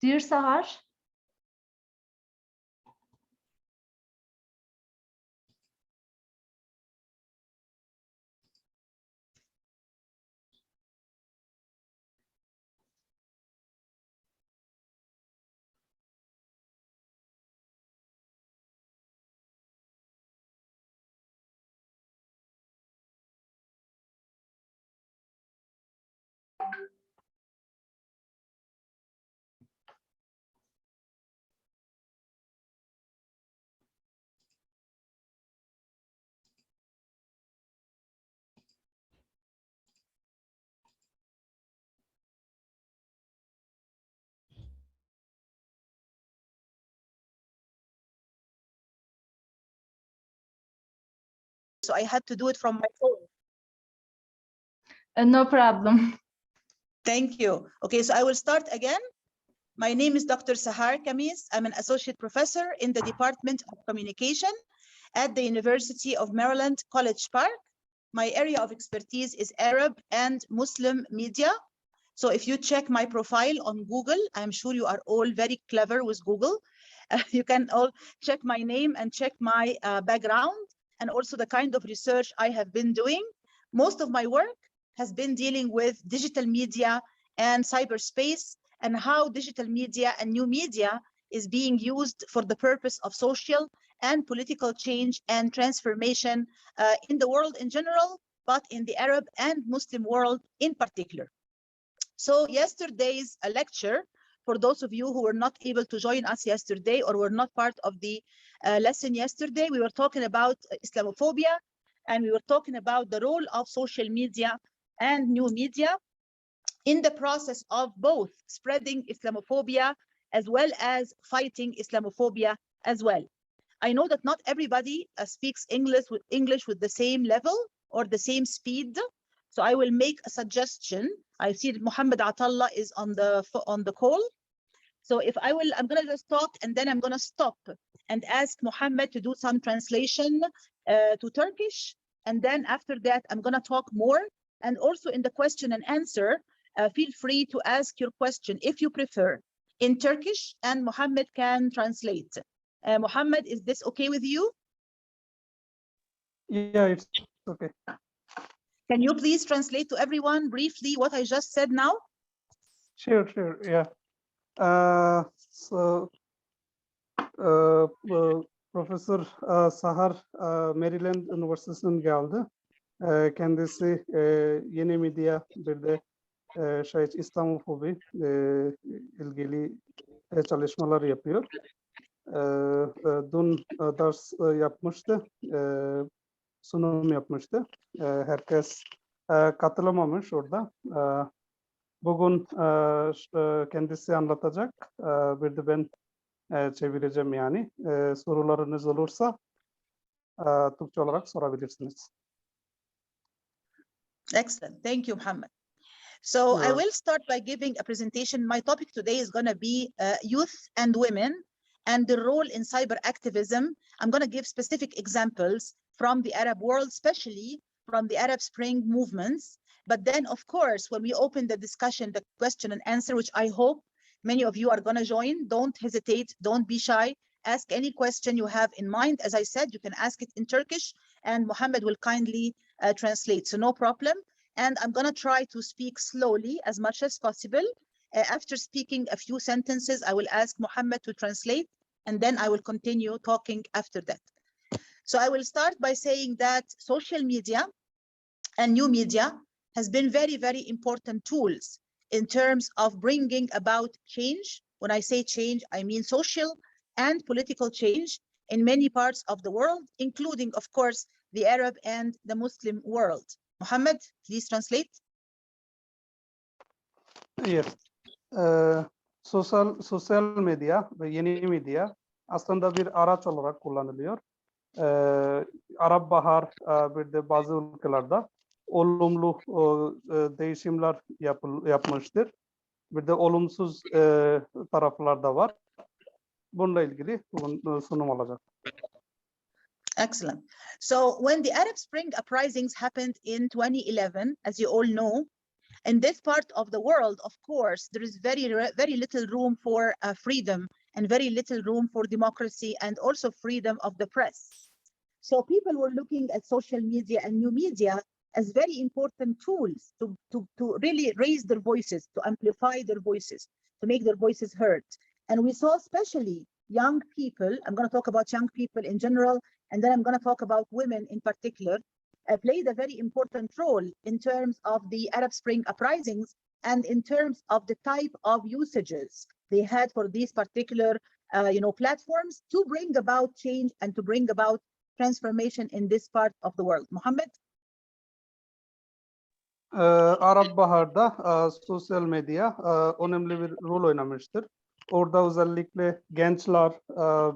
Dear Sahar. So I had to do it from my phone. No problem. Thank you. Okay, so I will start again. My name is Dr. Sahar Khamis. I'm an associate professor in the Department of Communication at the University of Maryland, College Park. My area of expertise is Arab and Muslim media. So if you check my profile on Google, I'm sure you are all very clever with Google. You can all check my name and check my background and also the kind of research I have been doing. Most of my work has been dealing with digital media and cyberspace and how digital media and new media is being used for the purpose of social and political change and transformation in the world in general, but in the Arab and Muslim world in particular. So yesterday's lecture, for those of you who were not able to join us yesterday or were not part of the lesson yesterday, we were talking about Islamophobia, and we were talking about the role of social media and new media in the process of both spreading Islamophobia as well as fighting Islamophobia as well. I know that not everybody speaks English with the same level or the same speed. So I will make a suggestion. I see that Muhammad Atallah is on the call. So if I'm going to just talk and then I'm going to stop and ask Muhammad to do some translation to Turkish. And then after that, I'm going to talk more. And also in the question and answer, feel free to ask your question if you prefer in Turkish, and Muhammad can translate. Muhammad, is this okay with you? Yeah, it's okay. Can you please translate to everyone briefly what I just said now? Sure, yeah. Profesör Sahar Maryland Üniversitesi'nden geldi. Kendisi yeni medya bir de İslamofobi ilgili çalışmalar yapıyor. Dün ders yapmıştı, sunum yapmıştı. Herkes katılamamış orada. Bugün kendisi anlatacak. Bir de ben çevireceğim yani. Sorularınız olursa Türkçe olarak sorabilirsiniz. Excellent. Thank you, Muhammad. So I will start by giving a presentation. My topic today is going to be youth and women and the role in cyber activism. I'm going to give specific examples from the Arab world, especially from the Arab Spring movements. But then, of course, when we open the discussion, the question and answer, which I hope many of you are going to join, don't hesitate, don't be shy. Ask any question you have in mind. As I said, you can ask it in Turkish and Muhammad will kindly translate. So no problem. And I'm going to try to speak slowly as much as possible. After speaking a few sentences, I will ask Muhammad to translate, and then I will continue talking after that. So I will start by saying that social media and new media has been very, very important tools in terms of bringing about change. When I say change, I mean social and political change in many parts of the world, including, of course, the Arab and the Muslim world. Muhammad, please translate. Yes. Sosyal medya ve yeni medya aslında bir araç olarak kullanılıyor. Arap Bahar bir de bazı ülkelerde olumlu değişimler yapmıştır. Bir de olumsuz taraflar da var. Bununla ilgili sunum olacak. Excellent. So when the Arab Spring uprisings happened in 2011, as you all know, In this part of the world, of course, there is very little room for freedom and very little room for democracy and also freedom of the press. So people were looking at social media and new media as very important tools to really raise their voices, to amplify their voices, to make their voices heard. And we saw especially young people, I'm going to talk about young people in general, and then I'm going to talk about women in particular, played a very important role in terms of the Arab Spring uprisings and in terms of the type of usages they had for these particular platforms to bring about change and to bring about transformation in this part of the world. Mohammed? Arap Bahar'da sosyal medya önemli bir rol oynamıştır. Orada özellikle gençler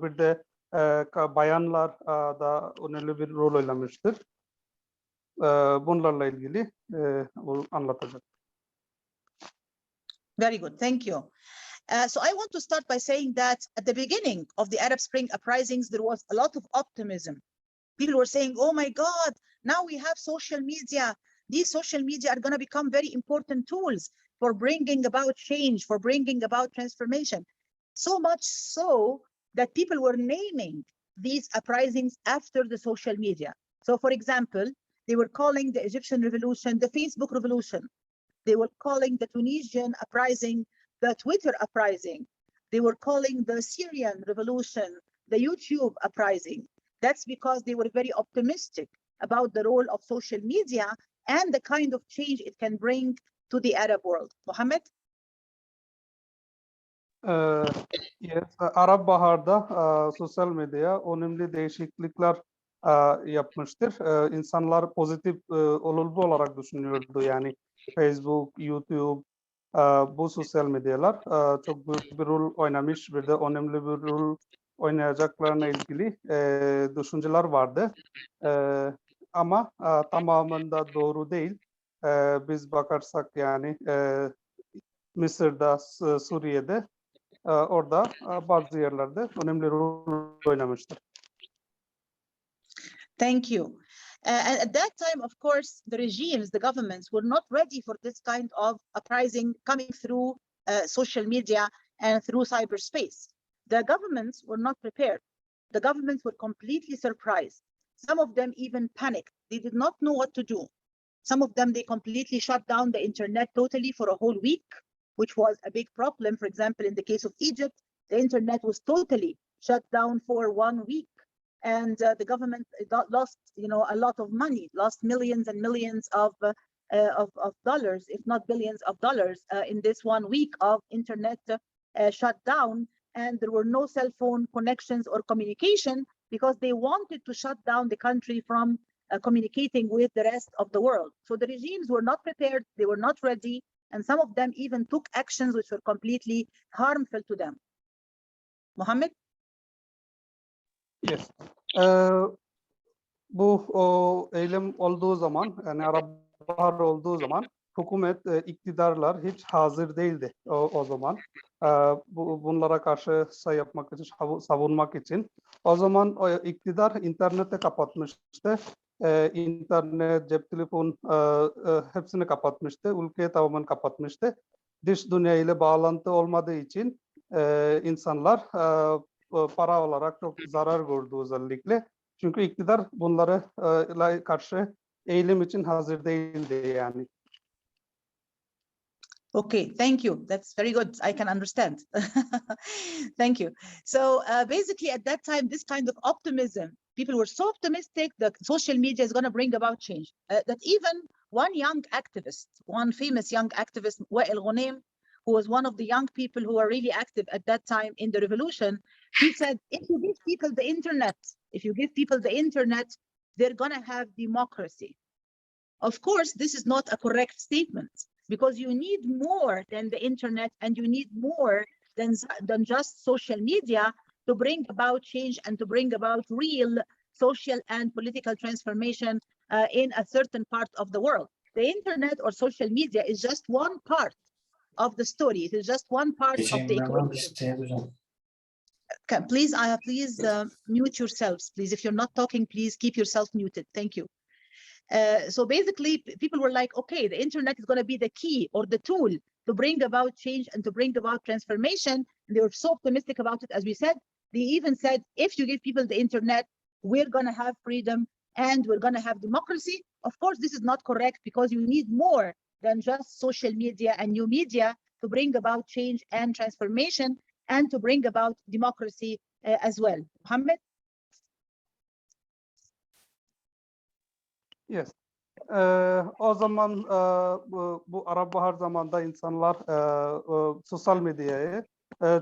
bir de bayanlar da önemli bir rol oynamıştır. Bunlarla ilgili anlatacak. Very good, thank you. So I want to start by saying that at the beginning of the Arab Spring uprisings, there was a lot of optimism. People were saying, oh my God, now we have social media. These social media are going to become very important tools for bringing about change, for bringing about transformation. So much so that people were naming these uprisings after the social media. So for example, they were calling the Egyptian revolution the Facebook revolution. They were calling the Tunisian uprising the Twitter uprising. They were calling the Syrian revolution the YouTube uprising. That's because they were very optimistic about the role of social media and the kind of change it can bring to the Arab world. Mohammed? Yes, Arap Bahar'da sosyal medya önemli değişiklikler yapmıştır. İnsanlar pozitif olumlu olarak düşünüyordu. Yani Facebook, YouTube, bu sosyal medyalar çok büyük bir rol oynamış. Bir de önemli bir rol oynayacaklarına ilgili düşünceler vardı. Ama tamamen de doğru değil. Biz bakarsak yani Mısır'da, Suriye'de orada bazı yerlerde önemli rol oynamıştır. Thank you. And at that time, of course, the regimes, the governments were not ready for this kind of uprising coming through social media and through cyberspace. The governments were not prepared. The governments were completely surprised. Some of them even panicked. They did not know what to do. Some of them, they completely shut down the internet totally for a whole week, which was a big problem. For example, in the case of Egypt, the internet was totally shut down for 1 week. And the government lost, a lot of money, lost millions and millions of dollars, if not billions of dollars, in this 1 week of internet shut down. And there were no cell phone connections or communication because they wanted to shut down the country from communicating with the rest of the world. So the regimes were not prepared, they were not ready, and some of them even took actions which were completely harmful to them. Mohammed? Yes. Bu eylem olduğu zaman, yani Arap Baharı olduğu zaman hükümet, iktidarlar hiç hazır değildi o zaman. Bunlara karşı şey yapmak için, savunmak için. O zaman iktidar interneti kapatmıştı. İnternet, cep telefon hepsini kapatmıştı. Ülkeyi tamamen kapatmıştı. Dış dünya ile bağlantı olmadığı için insanlar para olarak çok zarar gördü özellikle. Çünkü iktidar bunlara karşı eylem için hazır değildi yani. Okay, thank you. That's very good. I can understand. Thank you. So basically at that time, this kind of optimism, people were so optimistic that social media is going to bring about change. That even one young activist, one famous young activist, Wael Ghunaim, who was one of the young people who were really active at that time in the revolution, he said, if you give people the internet, they're going to have democracy. Of course, this is not a correct statement because you need more than the internet and you need more than just social media to bring about change and to bring about real social and political transformation in a certain part of the world. The internet or social media is just one part of the story. It is just one part of the equation. Please mute yourselves. Please, if you're not talking, please keep yourself muted. Thank you. So basically, people were like, okay, the internet is going to be the key or the tool to bring about change and to bring about transformation. And they were so optimistic about it, as we said. They even said, if you give people the internet, we're going to have freedom and we're going to have democracy. Of course, this is not correct, because you need more than just social media and new media to bring about change and transformation and to bring about democracy as well. Mohammed? Yes. O zaman bu Arap Bahar zamanında insanlar sosyal medyayı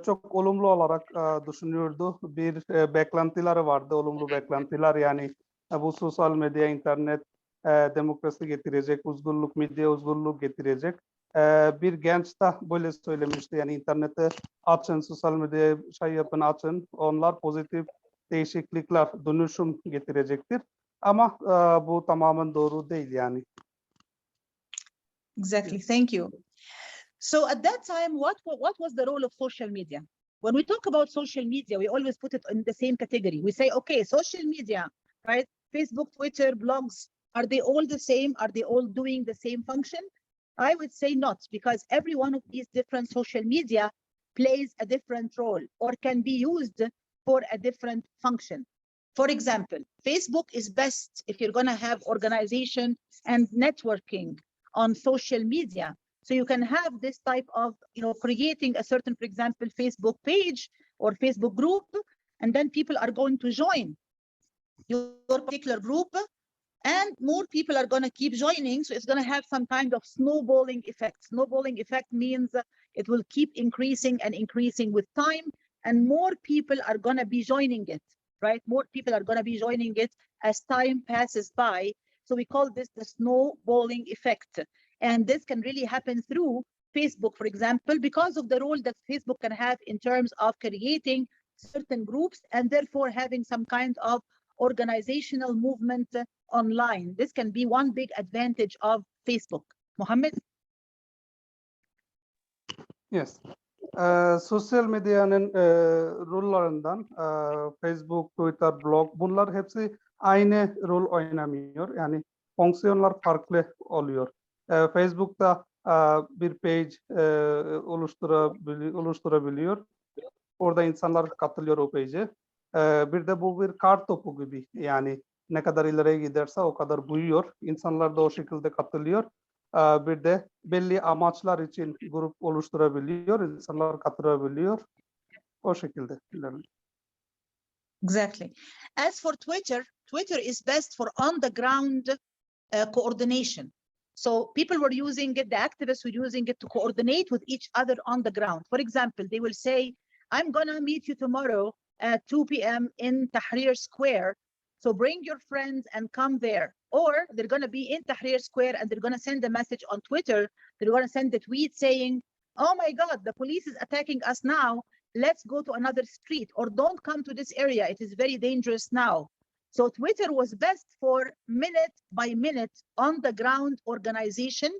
çok olumlu olarak düşünüyordu. Bir beklentileri vardı, olumlu beklentiler. Yani bu sosyal medya, internet demokrasi getirecek, özgürlük, medya özgürlük getirecek. Bir genç de böyle söylemişti. Yani interneti açın, sosyal medyayı yapın, açın. Onlar pozitif değişiklikler, dönüşüm getirecektir. Ama bu tamamen doğru değil yani. Exactly. Thank you. So at that time, what was the role of social media? When we talk about social media, we always put it in the same category. We say, okay, social media, right? Facebook, Twitter, blogs, are they all the same? Are they all doing the same function? I would say not, because every one of these different social media plays a different role or can be used for a different function. For example, Facebook is best if you're going to have organization and networking on social media. So you can have this type of, creating a certain, for example, Facebook page or Facebook group, and then people are going to join your particular group, and more people are going to keep joining. So it's going to have some kind of snowballing effect. Snowballing effect means it will keep increasing and increasing with time, and more people are going to be joining it, right? More people are going to be joining it as time passes by. So we call this the snowballing effect. And this can really happen through Facebook, for example, because of the role that Facebook can have in terms of creating certain groups and therefore having some kind of organizational movement online. This can be one big advantage of Facebook. Mohammed? Yes. Sosyal medyanın rollarından Facebook, Twitter, blog, bunlar hepsi aynı rol oynamıyor. Yani fonksiyonlar farklı oluyor. Facebook'ta bir page oluşturabiliyor. Orada insanlar katılıyor o page'e. Bir de bu bir kar topu gibi. Yani ne kadar ileriye giderse o kadar büyüyor. İnsanlar da o şekilde katılıyor. Bir de belli amaçlar için grup oluşturabiliyor. İnsanlar katılabiliyor. O şekilde ilerliyor. Exactly. As for Twitter, Twitter is best for on-the-ground coordination. So people were using it, the activists were using it to coordinate with each other on the ground. For example, they will say, I'm going to meet you tomorrow at 2 p.m. in Tahrir Square. So bring your friends and come there. Or they're going to be in Tahrir Square and they're going to send a message on Twitter. They're going to send a tweet saying, oh my God, the police is attacking us now. Let's go to another street, or don't come to this area. It is very dangerous now. So Twitter was best for minute by minute on the ground organization.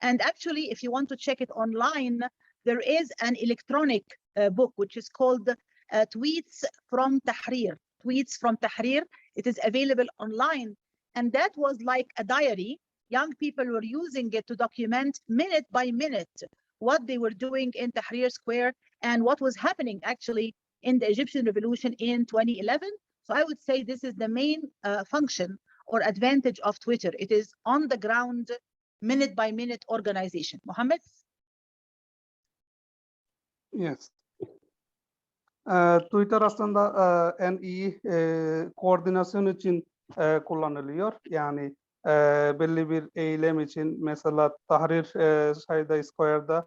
And actually, if you want to check it online, there is an electronic book, which is called Tweets from Tahrir. Tweets from Tahrir. It is available online. And that was like a diary. Young people were using it to document minute by minute what they were doing in Tahrir Square and what was happening actually in the Egyptian revolution in 2011. So I would say this is the main function or advantage of Twitter. It is on the ground, minute by minute organization. Mohammed? Yes. Twitter aslında en iyi koordinasyon için kullanılıyor. Yani belli bir eylem için mesela Tahrir Square'da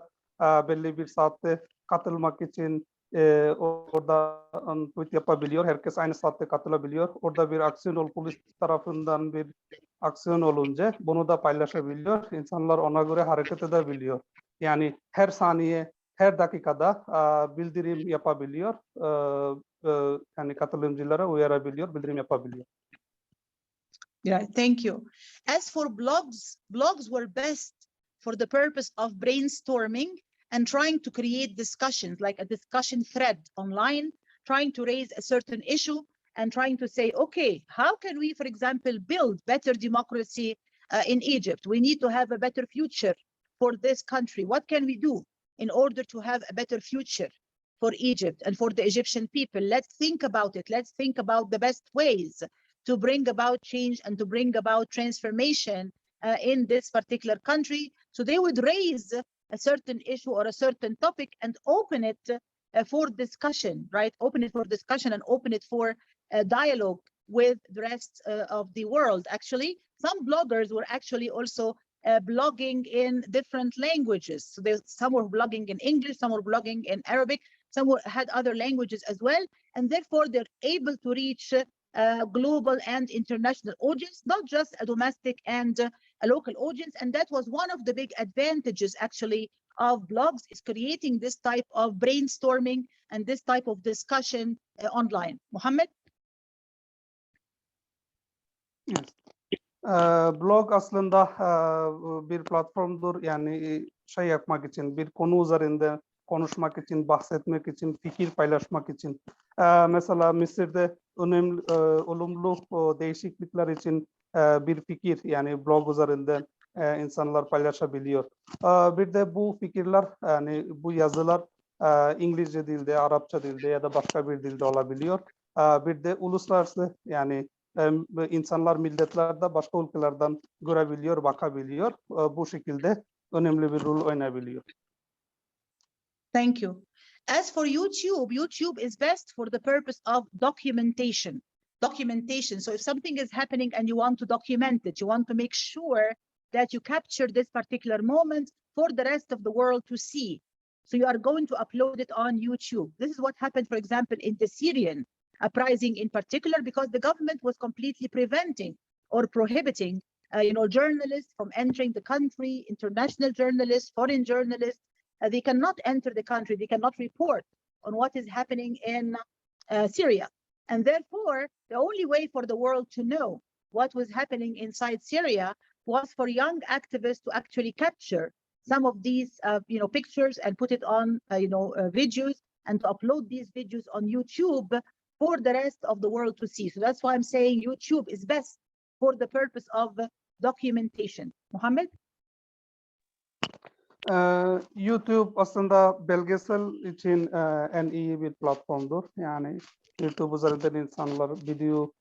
belli bir saatte katılmak için orada tweet yapabiliyor. Herkes aynı saatte katılabiliyor. Orada bir aksiyon polis tarafından bir aksiyon olunca bunu da paylaşabiliyor. İnsanlar ona göre hareket edebiliyor. Yani her saniye, her dakikada bildirim yapabiliyor. Yani katılımcılara uyarabiliyor, bildirim yapabiliyor. Yeah, thank you. As for blogs, blogs were best for the purpose of brainstorming and trying to create discussions, like a discussion thread online, trying to raise a certain issue and trying to say, okay, how can we, for example, build better democracy in Egypt? We need to have a better future for this country. What can we do in order to have a better future for Egypt and for the Egyptian people? Let's think about it. Let's think about the best ways to bring about change and to bring about transformation in this particular country. So they would raise a certain issue or a certain topic and open it for discussion, right? Open it for discussion and open it for dialogue with the rest of the world. Actually, some bloggers were actually also blogging in different languages. So some were blogging in English, some were blogging in Arabic, some had other languages as well. And therefore, they're able to reach global and international audience, not just a domestic and a local audience. And that was one of the big advantages actually of blogs, is creating this type of brainstorming and this type of discussion online. Mohammed? Yes. Blog aslında bir platformdur. Yani şey yapmak için, bir konu üzerinde konuşmak için, bahsetmek için, fikir paylaşmak için. Mesela Mısır'da önemli, olumlu değişiklikler için bir fikir, yani blog üzerinde insanlar paylaşabiliyor. Bir de bu fikirler, yani bu yazılar İngilizce dilde, Arapça dilde ya da başka bir dilde olabiliyor. Bir de uluslararası, yani insanlar, milletler de başka ülkelerden görebiliyor, bakabiliyor. Bu şekilde önemli bir rol oynayabiliyor. Thank you. As for YouTube, YouTube is best for the purpose of documentation. So if something is happening and you want to document it, you want to make sure that you capture this particular moment for the rest of the world to see. So you are going to upload it on YouTube. This is what happened, for example, in the Syrian uprising in particular, because the government was completely preventing or prohibiting journalists from entering the country, international journalists, foreign journalists. They cannot enter the country, they cannot report on what is happening in Syria. And therefore, the only way for the world to know what was happening inside Syria was for young activists to actually capture some of these pictures and put it on videos, and to upload these videos on YouTube for the rest of the world to see. So that's why I'm saying YouTube is best for the purpose of documentation. Mohammed? YouTube aslında belgesel için en iyi bir platformdur. Yani YouTube üzerinden insanlar video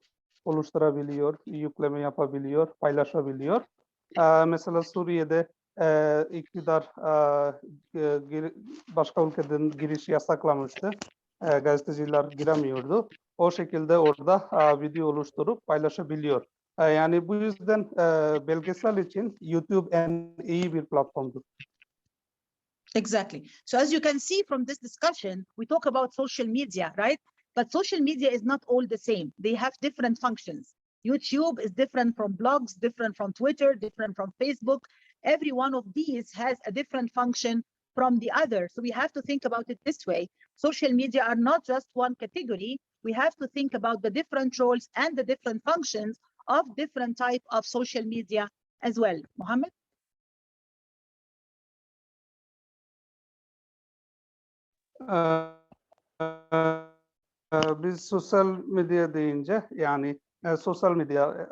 oluşturabiliyor, yükleme yapabiliyor, paylaşabiliyor. Mesela Suriye'de iktidar başka ülkeden giriş yasaklamıştı. Gazeteciler giremiyordu. O şekilde orada video oluşturup paylaşabiliyor. Yani bu yüzden belgesel için YouTube en iyi bir platformdur. Exactly. So as you can see from this discussion, we talk about social media, right? But social media is not all the same. They have different functions. YouTube is different from blogs, different from Twitter, different from Facebook. Every one of these has a different function from the other. So we have to think about it this way. Social media are not just one category. We have to think about the different roles and the different functions of different type of social media as well. Mohammed? Biz sosyal medya deyince, yani sosyal medya,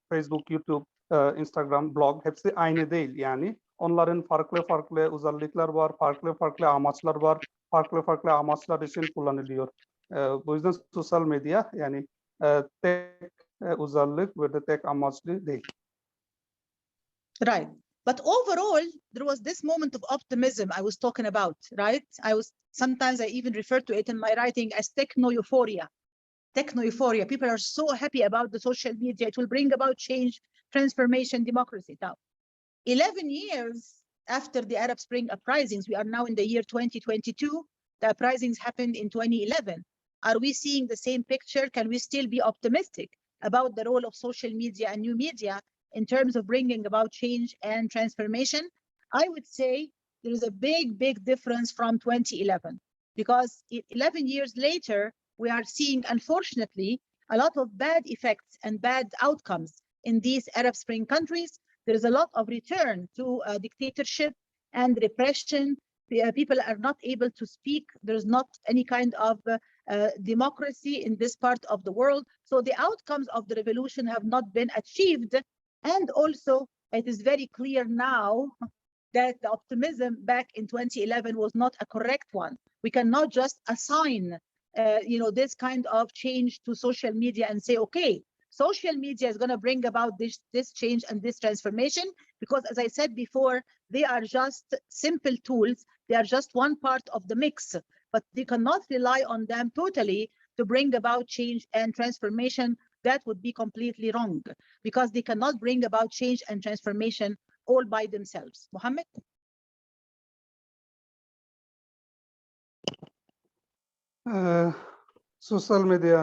Facebook, YouTube, Instagram, blog hepsi aynı değil yani. Onların farklı özellikler var, farklı amaçlar var, farklı amaçlar için kullanılıyor. Bu yüzden sosyal medya yani tek özellik ve de tek amaçlı değil. Right. But overall, there was this moment of optimism I was talking about, right? Sometimes I even refer to it in my writing as techno-euphoria. Techno-euphoria. People are so happy about the social media. It will bring about change, transformation, democracy. Now, 11 years after the Arab Spring uprisings, we are now in the year 2022. The uprisings happened in 2011. Are we seeing the same picture? Can we still be optimistic about the role of social media and new media in terms of bringing about change and transformation? I would say there is a big difference from 2011, because 11 years later, we are seeing, unfortunately, a lot of bad effects and bad outcomes in these Arab Spring countries. There is a lot of return to dictatorship and repression People are not able to speak. There's not any kind of democracy in this part of the world. So the outcomes of the revolution have not been achieved. And also, it is very clear now that the optimism back in 2011 was not a correct one. We cannot just assign, this kind of change to social media and say, okay, social media is going to bring about this change and this transformation, because as I said before, they are just simple tools. They are just one part of the mix, but they cannot rely on them totally to bring about change and transformation. That would be completely wrong, because they cannot bring about change and transformation all by themselves. Mohammed? Sosyal medya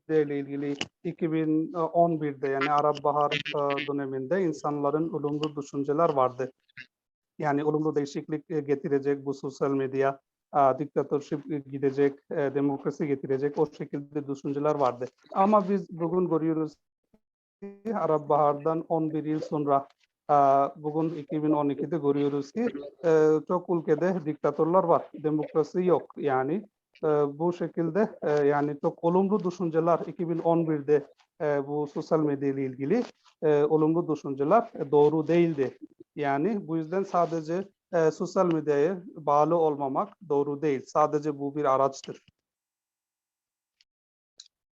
ile ilgili 2011'de yani Arap Bahar döneminde insanların olumlu düşünceler vardı. Yani olumlu değişiklik getirecek bu sosyal medya, diktatörlük gidecek, demokrasi getirecek, o şekilde düşünceler vardı. Ama biz bugün görüyoruz ki Arap Bahar'dan 11 yıl sonra bugün 2012'de görüyoruz ki çok ülkede diktatörler var, demokrasi yok. Yani bu şekilde yani çok olumlu düşünceler 2011'de bu sosyal medya ile ilgili olumlu düşünceler doğru değildi. Yani bu yüzden sadece sosyal medyaya bağlı olmamak doğru değil. Sadece bu bir araçtır.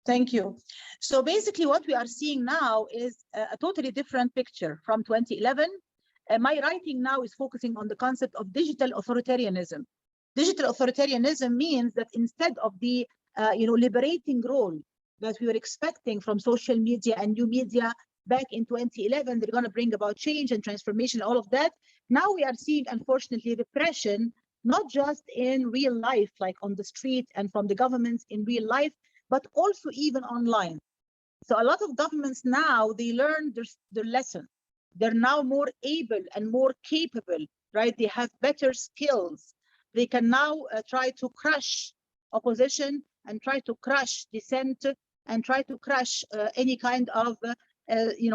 Thank you. So basically what we are seeing now is a totally different picture from 2011. My writing now is focusing on the concept of digital authoritarianism. Digital authoritarianism means that instead of the liberating role that we were expecting from social media and new media back in 2011, they're going to bring about change and transformation, all of that. Now we are seeing, unfortunately, repression, not just in real life, like on the street and from the governments in real life, but also even online. So a lot of governments now, they learn their lesson. They're now more able and more capable, right? They have better skills. They can now try to crush opposition and try to crush dissent and try to crush any kind of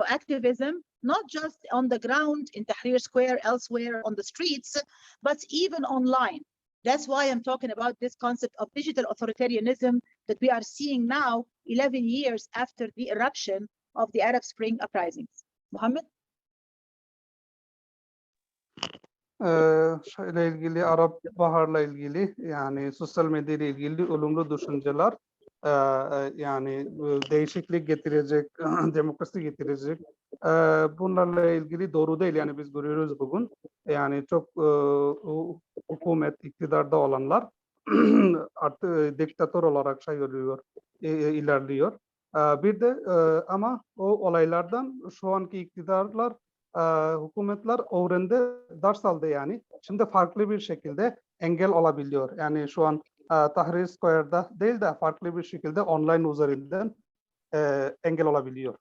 activism, not just on the ground in Tahrir Square, elsewhere on the streets, but even online. That's why I'm talking about this concept of digital authoritarianism that we are seeing now, 11 years after the eruption of the Arab Spring uprisings. Mohammed? Şeyle ilgili, Arap Bahar'la ilgili, yani sosyal medya ile ilgili olumlu düşünceler, yani değişiklik getirecek, demokrasi getirecek, bunlarla ilgili doğru değil. Yani biz görüyoruz bugün, yani çok hükümet, iktidarda olanlar artık diktatör olarak ilerliyor. Bir de ama o olaylardan şu anki iktidarlar, hükümetler öğrendi, ders aldı yani. Şimdi farklı bir şekilde engel olabiliyor. Yani şu an Tahrir Square'da değil de farklı bir şekilde online üzerinden engel olabiliyor.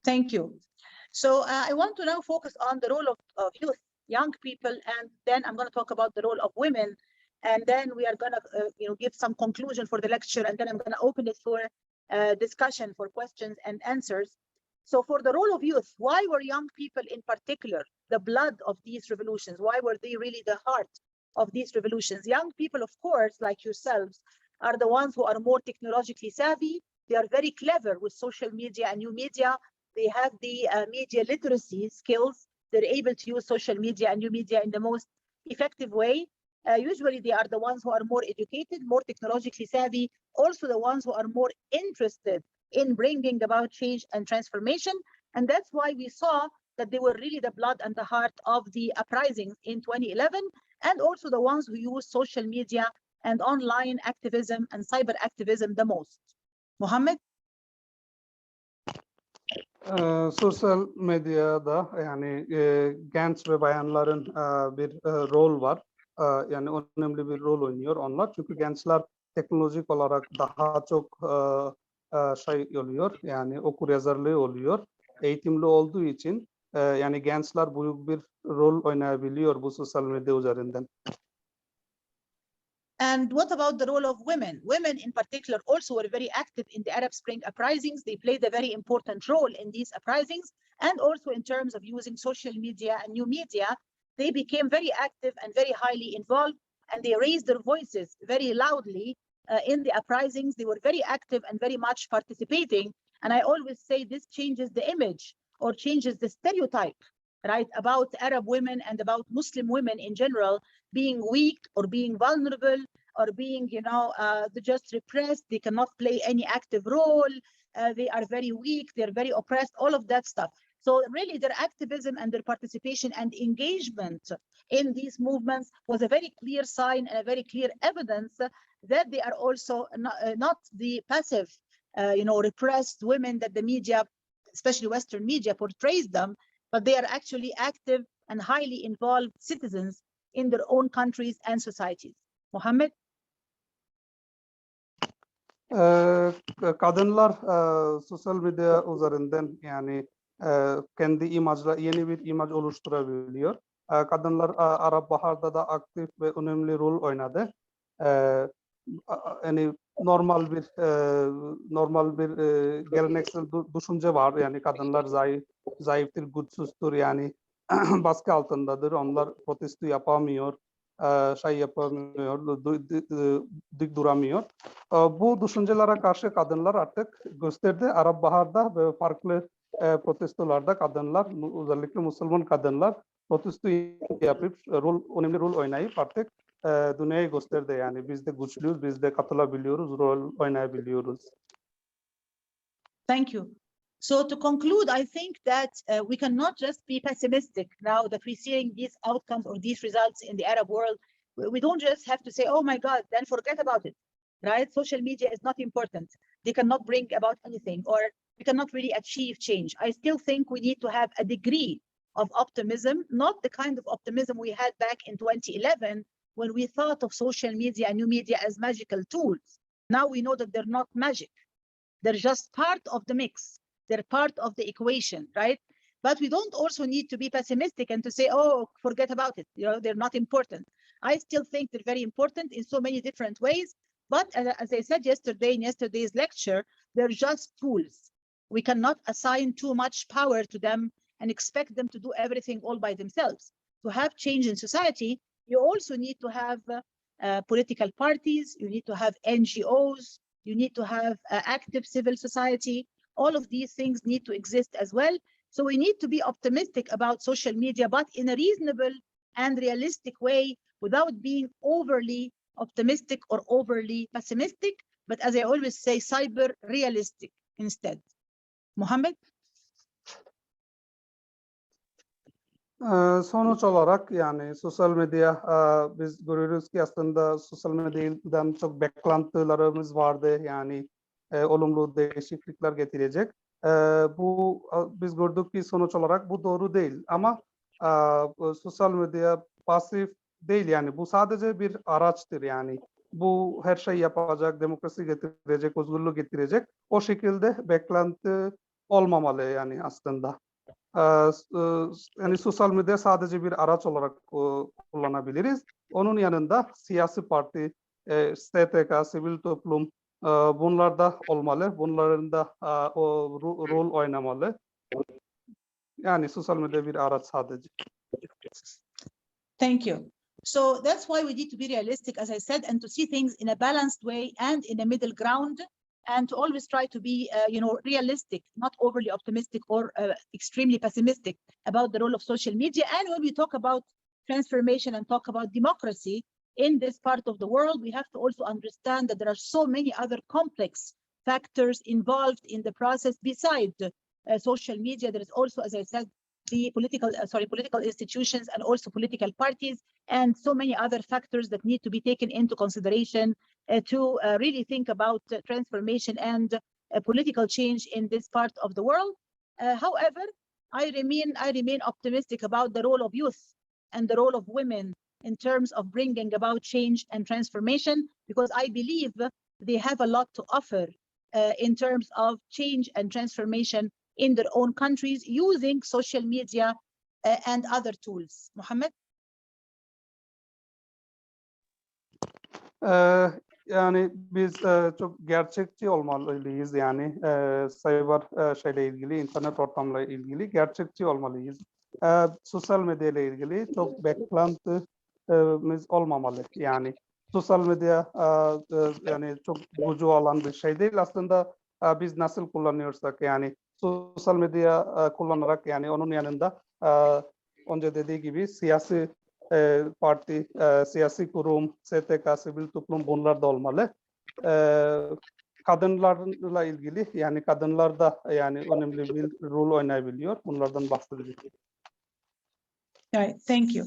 Thank you. So I want to now focus on the role of youth, young people, and then I'm going to talk about the role of women, and then we are going to give some conclusion for the lecture, and then I'm going to open it for discussion, for questions and answers. So for the role of youth, why were young people in particular the blood of these revolutions? Why were they really the heart of these revolutions? Young people, of course, like yourselves, are the ones who are more technologically savvy. They are very clever with social media and new media. They have the media literacy skills. They're able to use social media and new media in the most effective way. Usually they are the ones who are more educated, more technologically savvy, also the ones who are more interested in bringing about change and transformation. And that's why we saw that they were really the blood and the heart of the uprisings in 2011, and also the ones who use social media and online activism and cyber activism the most. Mohammed? Sosyal medyada yani genç ve bayanların bir rol var. Yani önemli bir rol oynuyor onlar. Çünkü gençler teknolojik olarak daha çok oluyor. Yani okuryazarlığı oluyor. Eğitimli olduğu için yani gençler büyük bir rol oynayabiliyor bu sosyal medya üzerinden. And what about the role of women? Women in particular also were very active in the Arab Spring uprisings. They played a very important role in these uprisings, and also in terms of using social media and new media. They became very active and very highly involved, and they raised their voices very loudly in the uprisings. They were very active and very much participating. And I always say this changes the image or changes the stereotype, right, about Arab women and about Muslim women in general being weak or being vulnerable or being, just repressed. They cannot play any active role. They are very weak. They're very oppressed, all of that stuff. So really their activism and their participation and engagement in these movements was a very clear sign and a very clear evidence that they are also not the passive, repressed women that the media, especially Western media, portrays them, but they are actually active and highly involved citizens in their own countries and societies. Mohammed? Kadınlar sosyal medya üzerinden yani kendi yeni bir imaj oluşturabiliyor. Kadınlar Arap Bahar'da da aktif ve önemli rol oynadı. Yani normal bir geleneksel düşünce var. Yani kadınlar zayıftır, güçsüzdür. Yani baskı altındadır. Onlar protesto yapamıyor, yapamıyor, dik duramıyor. Bu düşüncelere karşı kadınlar artık gösterdi. Arap Bahar'da ve farklı protestolarda kadınlar, özellikle Müslüman kadınlar protesto yapıp önemli rol oynayıp artık dünyaya gösterdi. Yani biz de güçlüyüz, biz de katılabiliyoruz, rol oynayabiliyoruz. Thank you. So to conclude, I think that we cannot just be pessimistic now that we're seeing these outcomes or these results in the Arab world. We don't just have to say, oh my God, then forget about it, right? Social media is not important. They cannot bring about anything, or we cannot really achieve change. I still think we need to have a degree of optimism, not the kind of optimism we had back in 2011 when we thought of social media and new media as magical tools. Now we know that they're not magic. They're just part of the mix. They're part of the equation, right? But we don't also need to be pessimistic and to say, oh, forget about it. They're not important. I still think they're very important in so many different ways. But as I said yesterday in yesterday's lecture, they're just tools. We cannot assign too much power to them and expect them to do everything all by themselves. To have change in society, you also need to have political parties, you need to have NGOs, you need to have active civil society. All of these things need to exist as well. So we need to be optimistic about social media, but in a reasonable and realistic way without being overly optimistic or overly pessimistic. But as I always say, cyber realistic instead. Mohammed? Sonuç olarak yani sosyal medya biz görüyoruz ki aslında sosyal medyadan çok beklentilerimiz vardı. Yani olumlu değişiklikler getirecek. Bu biz gördük ki sonuç olarak bu doğru değil. Ama sosyal medya pasif değil, yani bu sadece bir araçtır. Yani bu her şey yapacak, demokrasi getirecek, özgürlük getirecek. O şekilde beklenti olmamalı yani aslında. Yani sosyal medya sadece bir araç olarak kullanabiliriz. Onun yanında siyasi parti, STK, sivil toplum bunlar da olmalı. Bunların da rol oynamalı. Yani sosyal medya bir araç sadece. Thank you. So that's why we need to be realistic, as I said, and to see things in a balanced way and in a middle ground, and to always try to be, realistic, not overly optimistic or extremely pessimistic about the role of social media. And when we talk about transformation and talk about democracy in this part of the world, we have to also understand that there are so many other complex factors involved in the process besides social media. There is also, as I said, the political institutions and also political parties, and so many other factors that need to be taken into consideration to really think about transformation and political change in this part of the world. However, I remain optimistic about the role of youth and the role of women in terms of bringing about change and transformation, because I believe they have a lot to offer in terms of change and transformation in their own countries using social media and other tools. Mohammed? Yani biz çok gerçekçi olmalıyız yani cyber şeyle ilgili, internet ortamla ilgili gerçekçi olmalıyız. Sosyal medya ile ilgili çok beklentimiz olmamalı. Yani sosyal medya yani çok gücü olan bir şey değil. Aslında biz nasıl kullanıyorsak yani sosyal medya kullanarak yani onun yanında önce dediği gibi siyasi parti, siyasi kurum, STK, sivil toplum bunlar da olmalı. Kadınlarla ilgili yani kadınlar da yani önemli bir rol oynayabiliyor. Bunlardan bahsedeceğim. Right, thank you.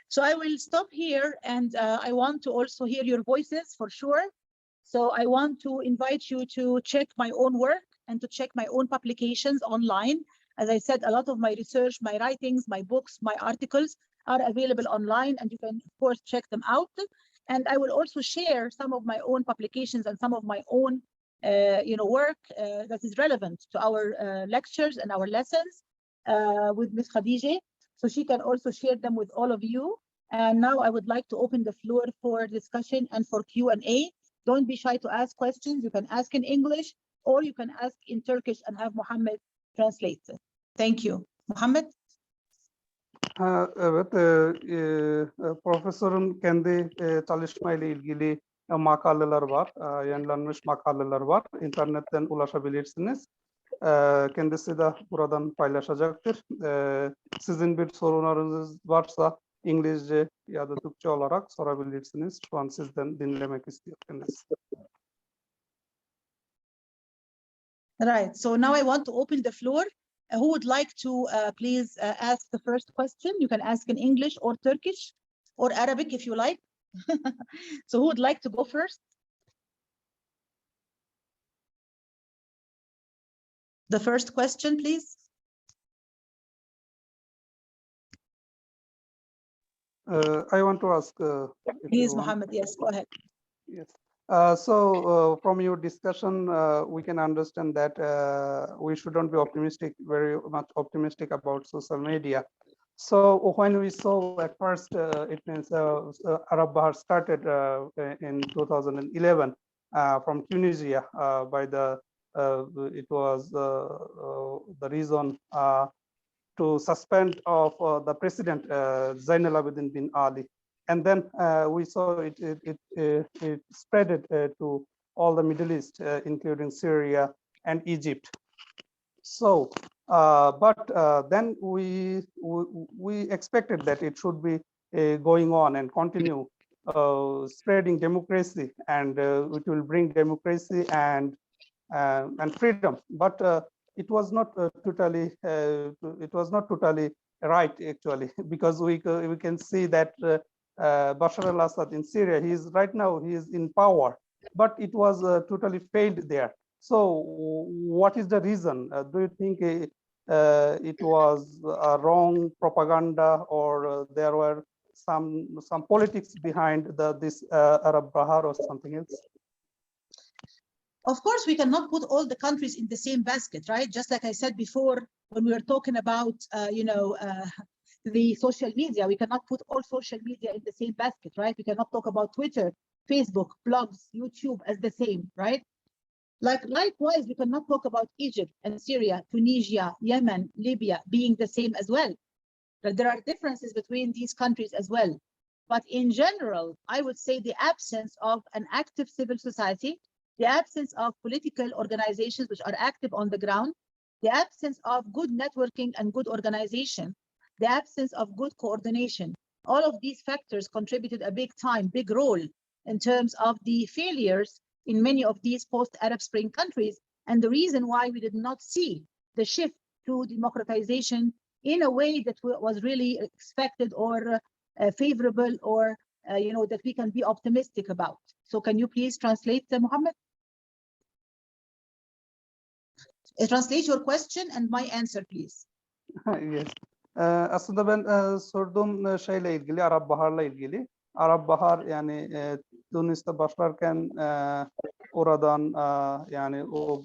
So I will stop here, and I want to also hear your voices for sure. So I want to invite you to check my own work and to check my own publications online. As I said, a lot of my research, my writings, my books, my articles are available online, and you can, of course, check them out. And I will also share some of my own publications and some of my own work that is relevant to our lectures and our lessons with Ms. Khadija. So she can also share them with all of you. And now I would like to open the floor for discussion and for Q&A. Don't be shy to ask questions. You can ask in English or you can ask in Turkish and have Muhammad translate. Thank you. Muhammad? Evet, profesörün kendi çalışmayla ilgili makaleler var, yayınlanmış makaleler var. İnternetten ulaşabilirsiniz. Kendisi de buradan paylaşacaktır. Sizin bir sorunlarınız varsa İngilizce ya da Türkçe olarak sorabilirsiniz. Şu an sizden dinlemek istiyor kendisi. Right. So now I want to open the floor. Who would like to please ask the first question? You can ask in English or Turkish or Arabic if you like. So who would like to go first? The first question, please. I want to ask. Please, Mohammed. Yes, go ahead. Yes. From your discussion, we can understand that we shouldn't be very much optimistic about social media. So when we saw at first, it means Arab Bahar started in 2011 from Tunisia by it was the reason to suspend of the president Zainal Abidin bin Ali. And then we saw it spread to all the Middle East, including Syria and Egypt. So, then we expected that it should be going on and continue spreading democracy, and it will bring democracy and freedom. But it was not totally right actually, because we can see that Bashar al-Assad in Syria, he is in power, but it was totally failed there. So what is the reason? Do you think it was a wrong propaganda, or there were some politics behind this Arab Bahar or something else? Of course, we cannot put all the countries in the same basket, right? Just like I said before, when we were talking about, the social media, we cannot put all social media in the same basket, right? We cannot talk about Twitter, Facebook, blogs, YouTube as the same, right? Likewise, we cannot talk about Egypt and Syria, Tunisia, Yemen, Libya being the same as well. But there are differences between these countries as well. But in general, I would say the absence of an active civil society, the absence of political organizations which are active on the ground, the absence of good networking and good organization, the absence of good coordination, all of these factors contributed a big role in terms of the failures in many of these post-Arab Spring countries, and the reason why we did not see the shift to democratization in a way that was really expected or favorable, or that we can be optimistic about. So can you please translate, Mohammed? Translate your question and my answer, please. Yes. Aslında ben sorduğum şeyle ilgili, Arap Bahar'la ilgili. Arap Bahar yani Tunus'ta başlarken oradan yani o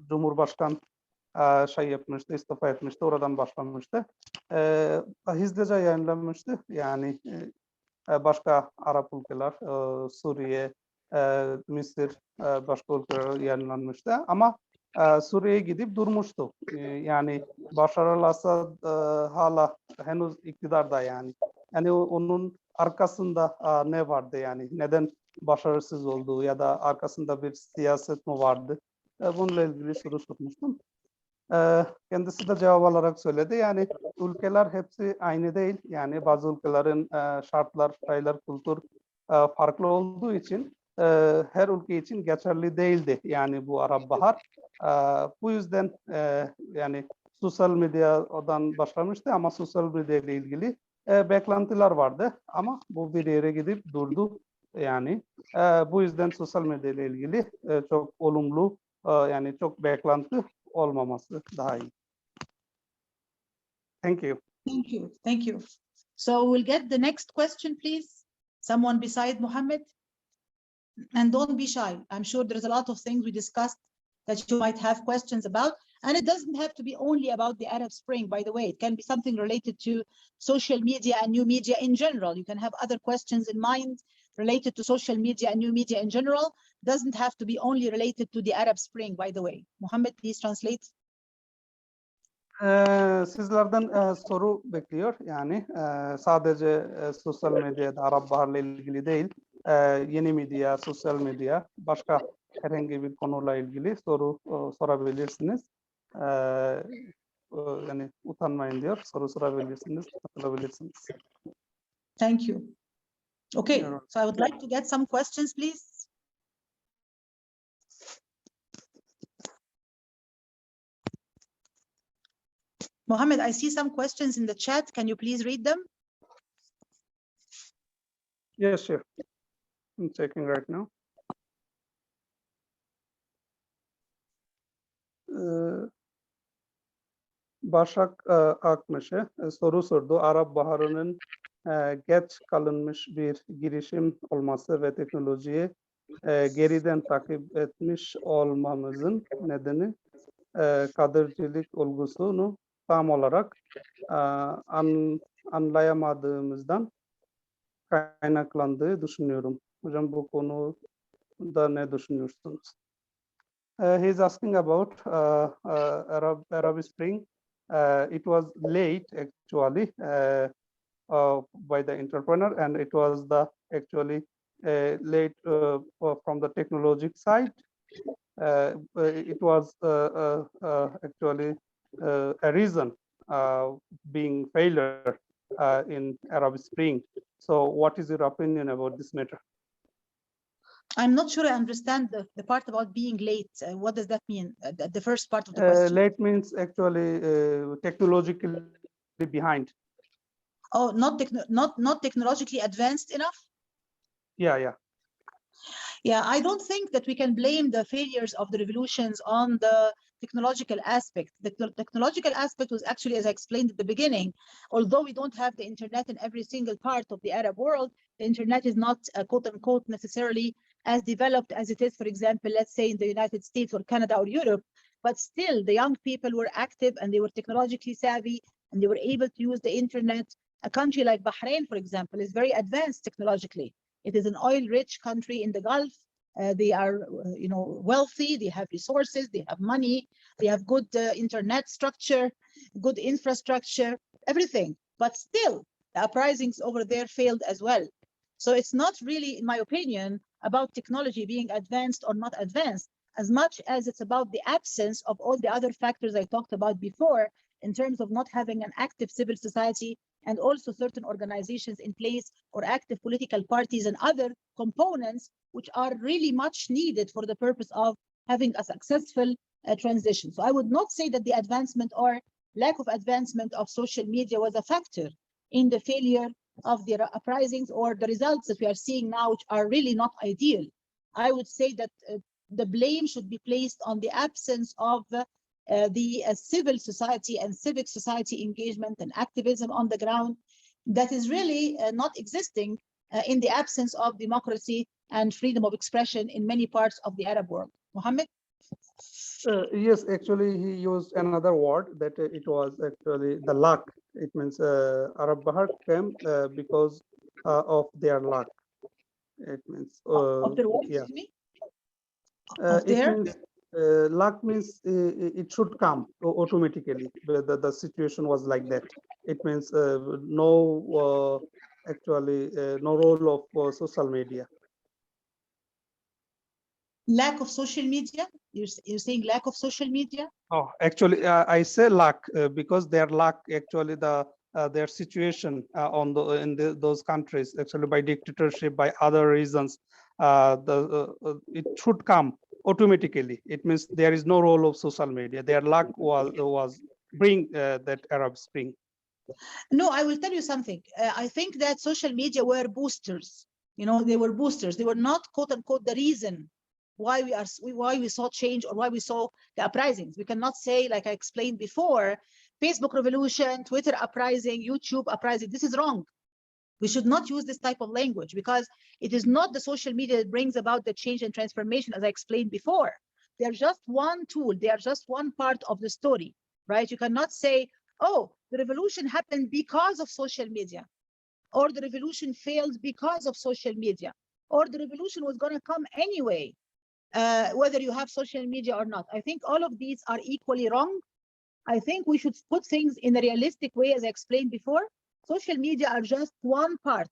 Cumhurbaşkan şey yapmıştı, istifa etmişti, oradan başlanmıştı. Hızlıca yayınlanmıştı. Yani başka Arap ülkeler, Suriye, Mısır başka ülkelere yayınlanmıştı ama Suriye'ye gidip durmuştu. Yani Başar al-Assad hala henüz iktidarda yani. Yani onun arkasında ne vardı yani? Neden başarısız oldu ya da arkasında bir siyaset mi vardı? Bununla ilgili soru sormuştum. Kendisi de cevap olarak söyledi. Yani ülkeler hepsi aynı değil. Yani bazı ülkelerin şartlar, şeyler, kültür farklı olduğu için her ülke için geçerli değildi. Yani bu Arap Bahar. Bu yüzden yani sosyal medyadan başlamıştı ama sosyal medya ile ilgili beklentiler vardı. Ama bu bir yere gidip durdu. Yani bu yüzden sosyal medya ile ilgili çok olumlu yani çok beklenti olmaması daha iyi. Thank you. Thank you. Thank you. So we'll get the next question, please. Someone beside Mohammed. And don't be shy. I'm sure there's a lot of things we discussed that you might have questions about. And it doesn't have to be only about the Arab Spring, by the way. It can be something related to social media and new media in general. You can have other questions in mind related to social media and new media in general. Doesn't have to be only related to the Arab Spring, by the way. Mohammed, please translate. Sizlerden soru bekliyor. Yani sadece sosyal medyada Arap Bahar'la ilgili değil, yeni medya, sosyal medya, başka herhangi bir konuyla ilgili soru sorabilirsiniz. Yani utanmayın diyor, soru sorabilirsiniz, katılabilirsiniz. Thank you. Okay, so I would like to get some questions, please. Mohammed, I see some questions in the chat. Can you please read them? Yes, sure. I'm checking right now. Başak Akmış'ı soru sordu. Arap Baharı'nın geç kalınmış bir girişim olması ve teknolojiyi geriden takip etmiş olmamızın nedeni kadercilik olgusunu tam olarak anlayamadığımızdan kaynaklandığı düşünüyorum. Hocam bu konuda ne düşünüyorsunuz? He's asking about Arab Spring. It was late actually by the entrepreneur, and it was the actually late from the technological side. It was actually a reason being failure in Arab Spring. So what is your opinion about this matter? I'm not sure I understand the part about being late. What does that mean? The first part of the question. Late means actually technologically behind. Oh, not technologically advanced enough? Yeah. Yeah, I don't think that we can blame the failures of the revolutions on the technological aspect. The technological aspect was actually, as I explained at the beginning, although we don't have the internet in every single part of the Arab world, the internet is not quote unquote necessarily as developed as it is, for example, let's say in the United States or Canada or Europe, but still the young people were active and they were technologically savvy and they were able to use the internet. A country like Bahrain, for example, is very advanced technologically. It is an oil-rich country in the Gulf. They are, wealthy. They have resources. They have money. They have good internet structure, good infrastructure, everything. But still, the uprisings over there failed as well. So it's not really, in my opinion, about technology being advanced or not advanced, as much as it's about the absence of all the other factors I talked about before, in terms of not having an active civil society and also certain organizations in place or active political parties and other components which are really much needed for the purpose of having a successful transition. So I would not say that the advancement or lack of advancement of social media was a factor in the failure of the uprisings or the results that we are seeing now, which are really not ideal. I would say that the blame should be placed on the absence of the civil society and civic society engagement and activism on the ground that is really not existing in the absence of democracy and freedom of expression in many parts of the Arab world. Mohammed? Yes, actually he used another word that it was actually the luck. It means Arab Bahar came because of their luck. It means Of their what, yeah. excuse me? It There? means luck means it should come automatically. The situation was like that. It means no actually no role of social media. Lack of social media? You're saying lack of social media? Oh, actually, I say luck because their luck actually their situation on those countries actually by dictatorship by other reasons it should come automatically. It means there is no role of social media. Their luck was bring that Arab Spring. No, I will tell you something. I think that social media were boosters. You know, they were boosters. They were not quote unquote the reason why we saw change or why we saw the uprisings. We cannot say, like I explained before, Facebook revolution, Twitter uprising, YouTube uprising. This is wrong. We should not use this type of language because it is not the social media that brings about the change and transformation, as I explained before. They are just one tool. They are just one part of the story, right? You cannot say, oh, the revolution happened because of social media, or the revolution failed because of social media, or the revolution was going to come anyway, whether you have social media or not. I think all of these are equally wrong. I think we should put things in a realistic way, as I explained before. Social media are just one part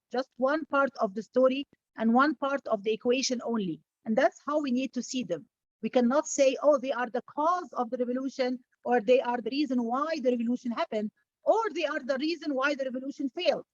of the story and one part of the equation only. And that's how we need to see them. We cannot say, oh, they are the cause of the revolution, or they are the reason why the revolution happened, or they are the reason why the revolution failed,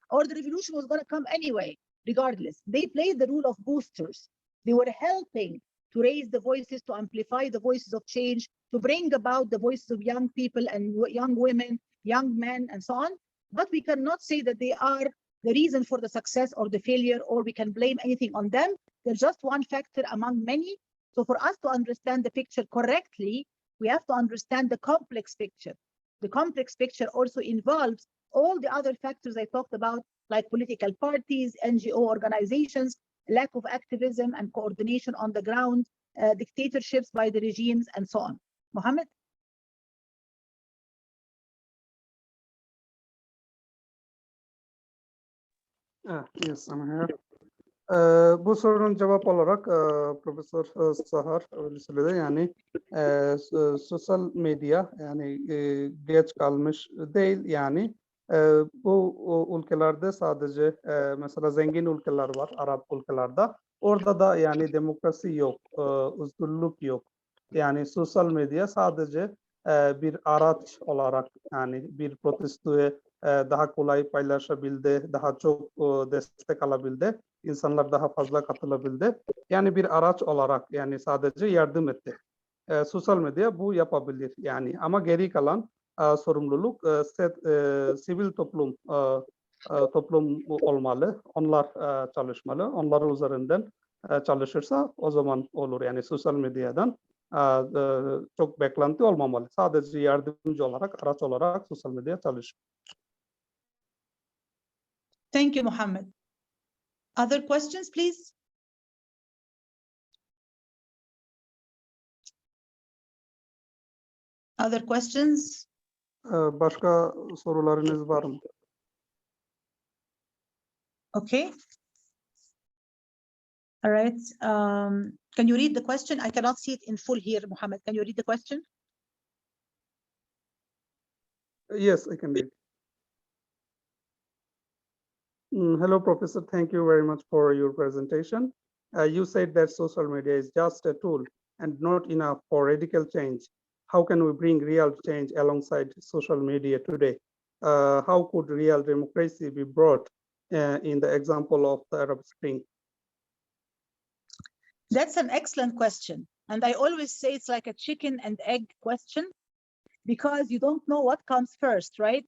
or the revolution was going to come anyway, regardless. They played the role of boosters. They were helping to raise the voices, to amplify the voices of change, to bring about the voices of young people and young women, young men, and so on. But we cannot say that they are the reason for the success or the failure, or we can blame anything on them. They're just one factor among many. So for us to understand the picture correctly, we have to understand the complex picture. The complex picture also involves all the other factors I talked about, like political parties, NGO organizations, lack of activism and coordination on the ground, dictatorships by the regimes, and so on. Mohammed? Yes, I'm here. Bu sorunun cevap olarak Profesör Sahar öyle söyledi. Yani sosyal medya yani geç kalmış değil yani bu ülkelerde sadece mesela zengin ülkeler var Arap ülkelerde. Orada da yani demokrasi yok, özgürlük yok. Yani sosyal medya sadece bir araç olarak yani bir protestoya daha kolay paylaşabildi, daha çok destek alabildi. İnsanlar daha fazla katılabildi. Yani bir araç olarak yani sadece yardım etti. Sosyal medya bu yapabilir yani ama geri kalan sorumluluk sivil toplum olmalı. Onlar çalışmalı. Onlar üzerinden çalışırsa o zaman olur. Yani sosyal medyadan çok beklenti olmamalı. Sadece yardımcı olarak, araç olarak sosyal medya çalışır. Thank you, Mohammed. Other questions, please? Other questions? Başka sorularınız var mı? Okay. All right. Can you read the question? I cannot see it in full here, Mohammed. Can you read the question? Yes, I can read. Hello, Professor. Thank you very much for your presentation. You said that social media is just a tool and not enough for radical change. How can we bring real change alongside social media today? How could real democracy be brought in the example of the Arab Spring? That's an excellent question. And I always say it's like a chicken and egg question because you don't know what comes first, right?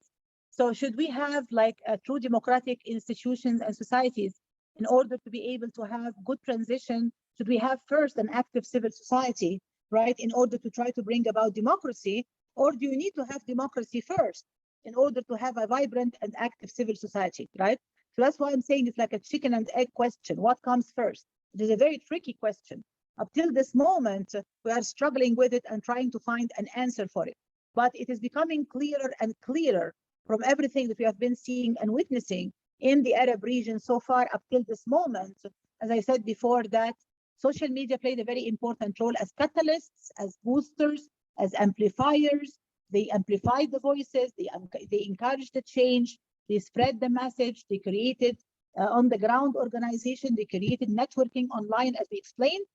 So should we have like a true democratic institutions and societies in order to be able to have good transition? Should we have first an active civil society, right, in order to try to bring about democracy? Or do you need to have democracy first in order to have a vibrant and active civil society, right? So that's why I'm saying it's like a chicken and egg question. What comes first? It is a very tricky question. Up till this moment, we are struggling with it and trying to find an answer for it. But it is becoming clearer and clearer from everything that we have been seeing and witnessing in the Arab region so far up till this moment. As I said before, that social media played a very important role as catalysts, as boosters, as amplifiers. They amplified the voices, they encouraged the change, they spread the message, they created on the ground organization, they created networking online, as we explained.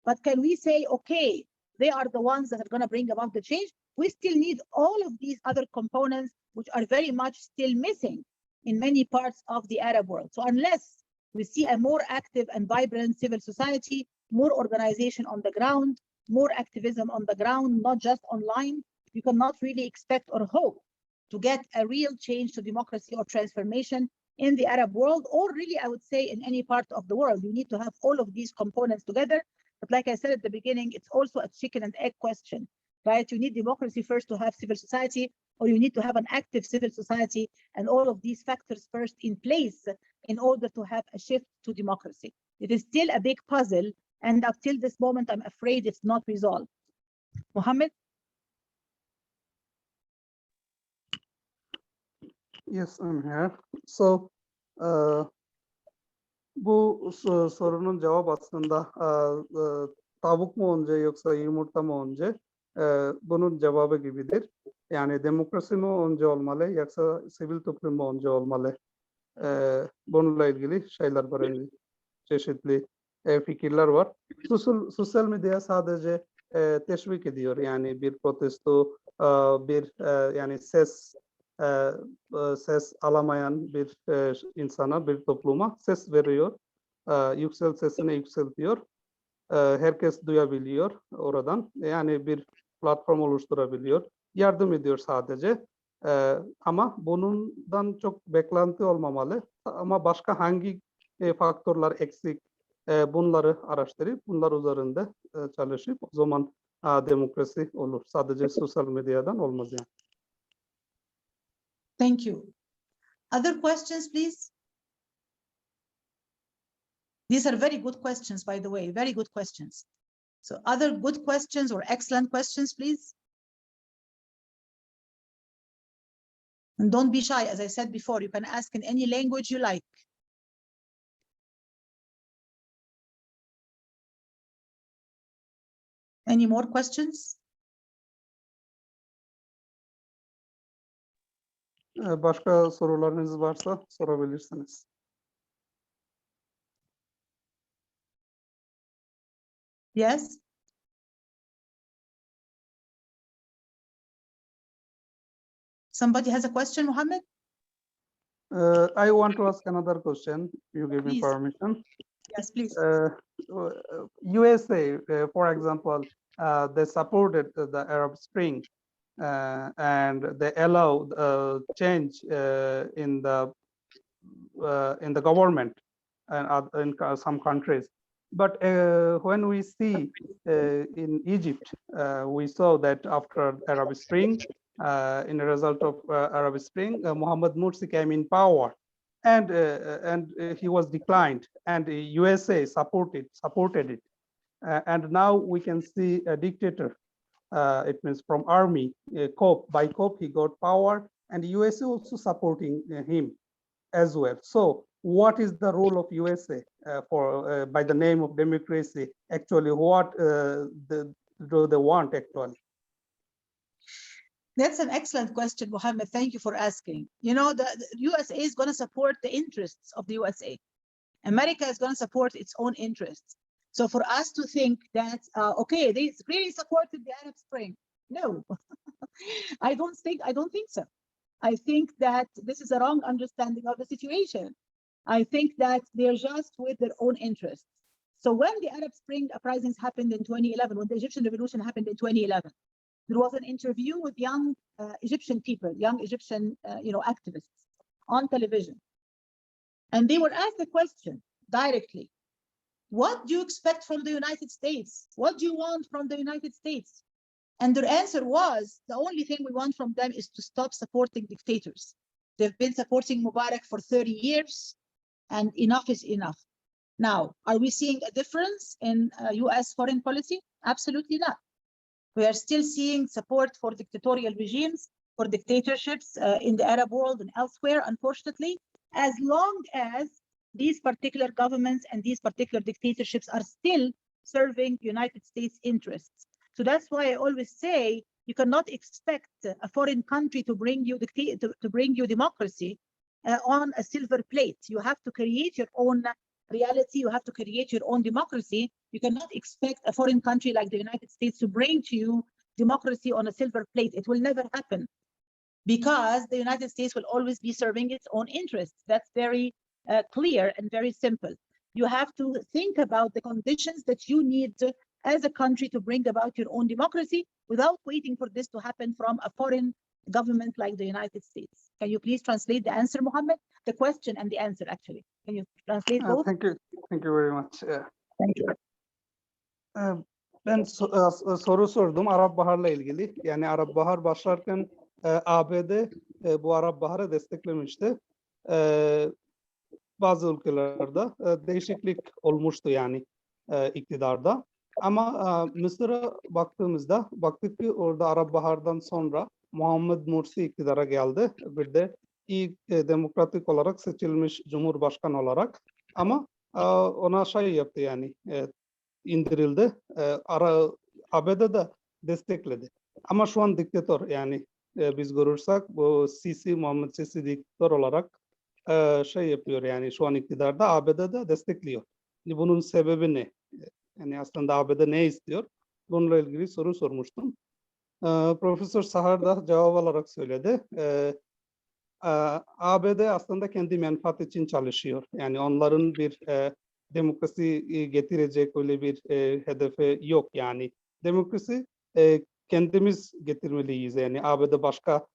But can we say, okay, they are the ones that are going to bring about the change? We still need all of these other components, which are very much still missing in many parts of the Arab world. So unless we see a more active and vibrant civil society, more organization on the ground, more activism on the ground, not just online, you cannot really expect or hope to get a real change to democracy or transformation in the Arab world, or really, I would say, in any part of the world. You need to have all of these components together. But like I said at the beginning, it's also a chicken and egg question, right? You need democracy first to have civil society, or you need to have an active civil society, and all of these factors first in place in order to have a shift to democracy. It is still a big puzzle, and up till this moment, I'm afraid it's not resolved. Mohammed? Yes, I'm here. So, bu sorunun cevabı aslında tavuk mu önce yoksa yumurta mı önce? Bunun cevabı gibidir. Yani demokrasi mi önce olmalı yoksa sivil toplum mu önce olmalı? Bununla ilgili şeyler var, yani çeşitli fikirler var. Sosyal medya sadece teşvik ediyor, yani bir protesto, bir yani ses alamayan bir insana, bir topluma ses veriyor, sesini yükseltiyor. Herkes duyabiliyor oradan. Yani bir platform oluşturabiliyor. Yardım ediyor sadece. Ama bundan çok beklenti olmamalı. Ama başka hangi faktörler eksik, bunları araştırıp bunlar üzerinde çalışıp o zaman demokrasi olur. Sadece sosyal medyadan olmaz yani. Thank you. Other questions, please? These are very good questions, by the way, very good questions. So other good questions or excellent questions, please? And don't be shy, as I said before, you can ask in any language you like. Any more questions? Başka sorularınız varsa sorabilirsiniz. Yes? Somebody has a question, Mohammed? I want to ask another question. You give me Please. permission. Yes, please. USA, for example, they supported the Arab Spring, and they allowed change in the government and in some countries. But when we see in Egypt, we saw that after Arab Spring, in the result of Arab Spring, Mohammed Morsi came in power, and he was declined, and the USA supported it, and now we can see a dictator. It means from army, by coup he got power, and the USA also supporting him as well. So what is the role of USA for by the name of democracy? Actually, what do they want actually? That's an excellent question, Mohammed. Thank you for asking. You know, the USA is going to support the interests of the USA. America is going to support its own interests. So for us to think that, okay, they really supported the Arab Spring. No, I don't think so. I think that this is a wrong understanding of the situation. I think that they're just with their own interests. So when the Arab Spring uprisings happened in 2011, when the Egyptian revolution happened in 2011, there was an interview with young Egyptian people, young Egyptian activists on television. And they were asked the question directly, what do you expect from the United States? What do you want from the United States? And their answer was, the only thing we want from them is to stop supporting dictators. They've been supporting Mubarak for 30 years, and enough is enough. Now, are we seeing a difference in US foreign policy? Absolutely not. We are still seeing support for dictatorial regimes, for dictatorships in the Arab world and elsewhere, unfortunately. as long as these particular governments and these particular dictatorships are still serving United States interests. So that's why I always say you cannot expect a foreign country to bring you democracy on a silver plate. You have to create your own reality. You have to create your own democracy. You cannot expect a foreign country like the United States to bring to you democracy on a silver plate. It will never happen, because the United States will always be serving its own interests. That's very clear and very simple. You have to think about the conditions that you need as a country to bring about your own democracy without waiting for this to happen from a foreign government like the United States. Can you please translate the answer, Mohammed? The question and the answer, actually. Can you translate both? Thank you very much. Thank you. Ben soru sordum Arap Bahar'la ilgili. Yani Arap Bahar başlarken ABD bu Arap Bahar'ı desteklemişti. Bazı ülkelerde değişiklik olmuştu yani iktidarda. Ama Mısır'a baktığımızda baktık ki orada Arap Bahar'dan sonra Muhammed Mursi iktidara geldi. Bir de ilk demokratik olarak seçilmiş Cumhurbaşkanı olarak. Ama ona şey yaptı yani indirildi. ABD de destekledi. Ama şu an diktatör yani biz görürsek bu Muhammed Sisi diktatör olarak şey yapıyor yani şu an iktidarda ABD'de destekliyor. Bunun sebebi ne? Yani aslında ABD ne istiyor? Bununla ilgili soru sormuştum. Profesör Sahar da cevap olarak söyledi. ABD aslında kendi menfaat için çalışıyor. Yani onların bir demokrasi getirecek öyle bir hedefi yok yani. Demokrasi kendimiz getirmeliyiz yani ABD başka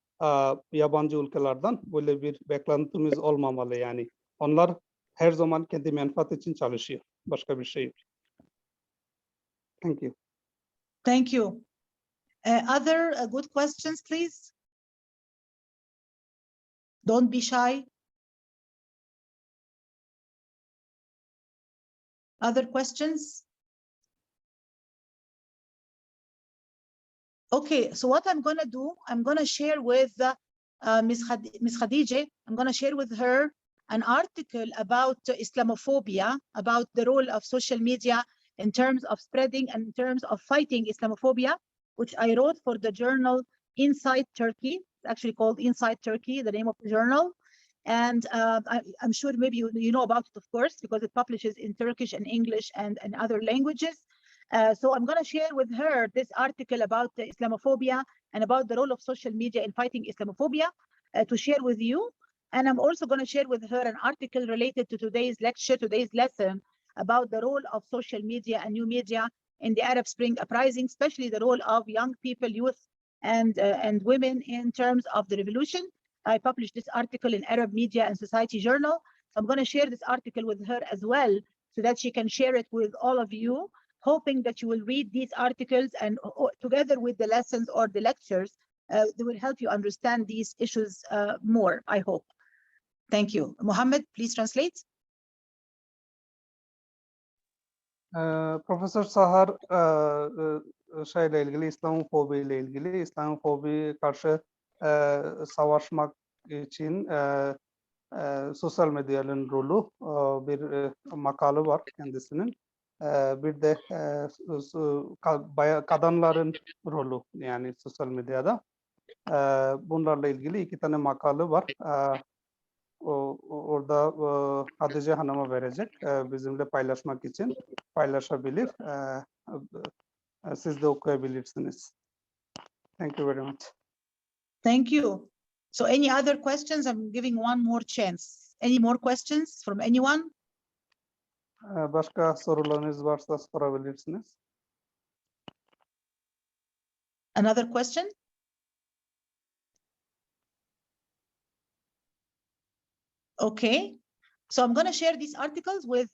yabancı ülkelerden böyle bir beklentimiz olmamalı yani. Onlar her zaman kendi menfaat için çalışıyor. Başka bir şey yok. Thank you. Thank you. Other good questions, please? Don't be shy. Other questions? Okay, so what I'm going to do, I'm going to share with Ms. Khadija, I'm going to share with her an article about Islamophobia, about the role of social media in terms of spreading and in terms of fighting Islamophobia, which I wrote for the journal Inside Turkey. It's actually called Inside Turkey, the name of the journal. And I'm sure maybe you know about it, of course, because it publishes in Turkish and English and other languages. So I'm going to share with her this article about Islamophobia and about the role of social media in fighting Islamophobia to share with you. And I'm also going to share with her an article related to today's lecture, today's lesson, about the role of social media and new media in the Arab Spring uprising, especially the role of young people, youth, and women in terms of the revolution. I published this article in Arab Media and Society Journal. So I'm going to share this article with her as well, so that she can share it with all of you, hoping that you will read these articles and together with the lessons or the lectures, they will help you understand these issues more, I hope. Thank you. Mohammed, please translate. Profesör Sahar şeyle ilgili, İslamofobi ile ilgili, İslamofobi karşı savaşmak için sosyal medyanın rolü bir makalı var kendisinin. Bir de kadınların rolü yani sosyal medyada. Bunlarla ilgili 2 tane makalı var. Orada Hatice Hanım'a verecek bizimle paylaşmak için paylaşabilir. Siz de okuyabilirsiniz. Thank you very much. Thank you. So any other questions? I'm giving one more chance. Any more questions from anyone? Başka sorularınız varsa sorabilirsiniz. Another question? Okay. So I'm going to share these articles with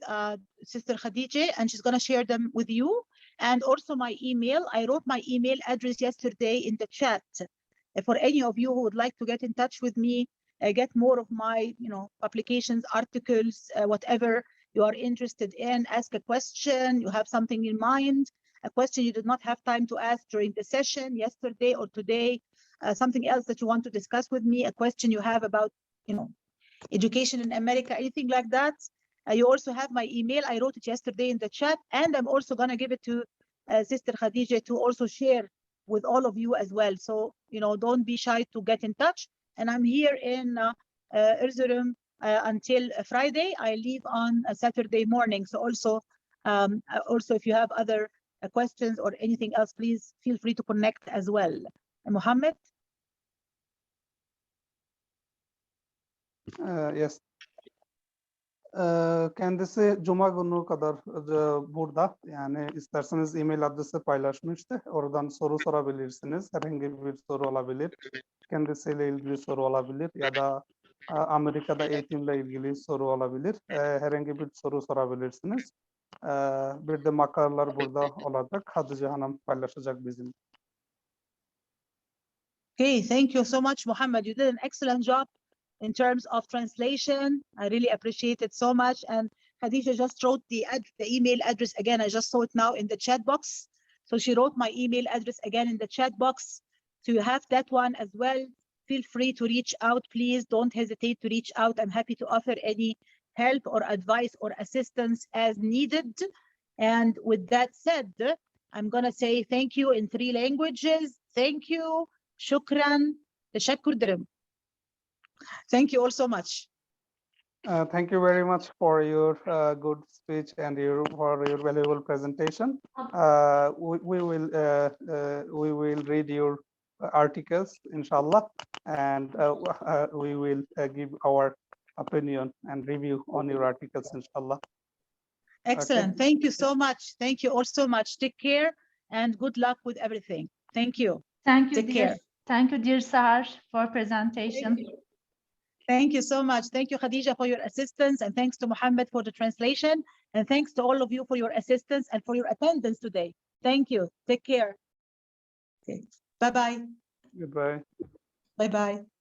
Sister Khadija, and she's going to share them with you. And also my email. I wrote my email address yesterday in the chat. For any of you who would like to get in touch with me, get more of my, publications, articles, whatever you are interested in, ask a question, you have something in mind, a question you did not have time to ask during the session yesterday or today, something else that you want to discuss with me, a question you have about, education in America, anything like that. You also have my email. I wrote it yesterday in the chat, and I'm also going to give it to Sister Khadija to also share with all of you as well. So, don't be shy to get in touch. And I'm here in Erzurum until Friday. I leave on a Saturday morning. So also if you have other questions or anything else, please feel free to connect as well. Mohammed? Yes. Kendisi Cuma günü kadar burada. Yani isterseniz e-mail adresi paylaşmıştı. Oradan soru sorabilirsiniz. Herhangi bir soru olabilir. Kendisiyle ilgili soru olabilir ya da Amerika'da eğitimle ilgili soru olabilir. Herhangi bir soru sorabilirsiniz. Bir de makaleler burada olacak. Hatice Hanım paylaşacak bizim. Okay, thank you so much, Mohammed. You did an excellent job in terms of translation. I really appreciate it so much. And Khadija just wrote the email address again. I just saw it now in the chat box. So she wrote my email address again in the chat box. So you have that one as well. Feel free to reach out, please. Don't hesitate to reach out. I'm happy to offer any help or advice or assistance as needed. And with that said, I'm going to say thank you in 3 languages. Thank you. Shukran. Tashakkur dirim. Thank you all so much. Thank you very much for your good speech and for your valuable presentation. We will read your articles, inshallah, and we will give our opinion and review on your articles, inshallah. Excellent. Okay. Thank you so much. Thank you all so much. Take care and good luck with everything. Thank you. Thank you, Take dear. care. Thank you, dear Sahar, for presentation. Thank you so much. Thank you, Khadija, for your assistance, and thanks to Mohammed for the translation, and thanks to all of you for your assistance and for your attendance today. Thank you. Take care. Okay. Bye-bye. Goodbye. Bye-bye.